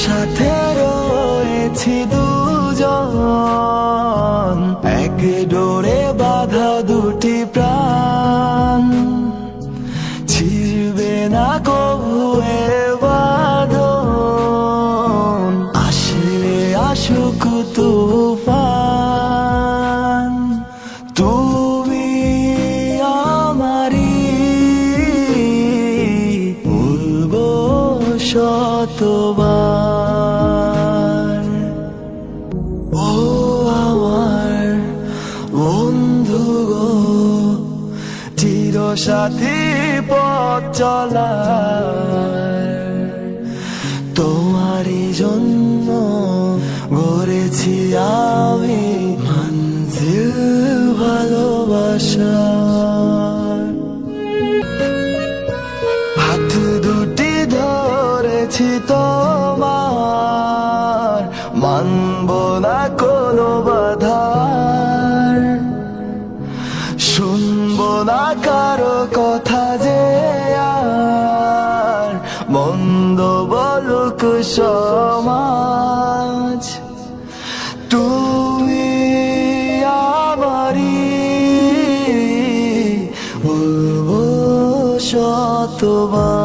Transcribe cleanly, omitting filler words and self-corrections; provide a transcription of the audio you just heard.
সাথে রয়েছি দুজন, এক ডোরে বাঁধা দুটি প্রাণ, ছিড়বে না কবু এ বাঁধন, আসলে আসুক তুফান। তুমি আমারি, বলবো শতবার। ও আমার বন্ধু গো, চিরসাথী পথ চলার, তোমারই জন্য গড়েছি আমি মঞ্জিল ভালোবাসার। হাত দুটি ধরেছি তোমার, মানব না কোনো বাধার, শুনবো না কারো কথা যে আর, মন্দ বলুক সমাজ। তুমি আমারি, বলবো শতবার।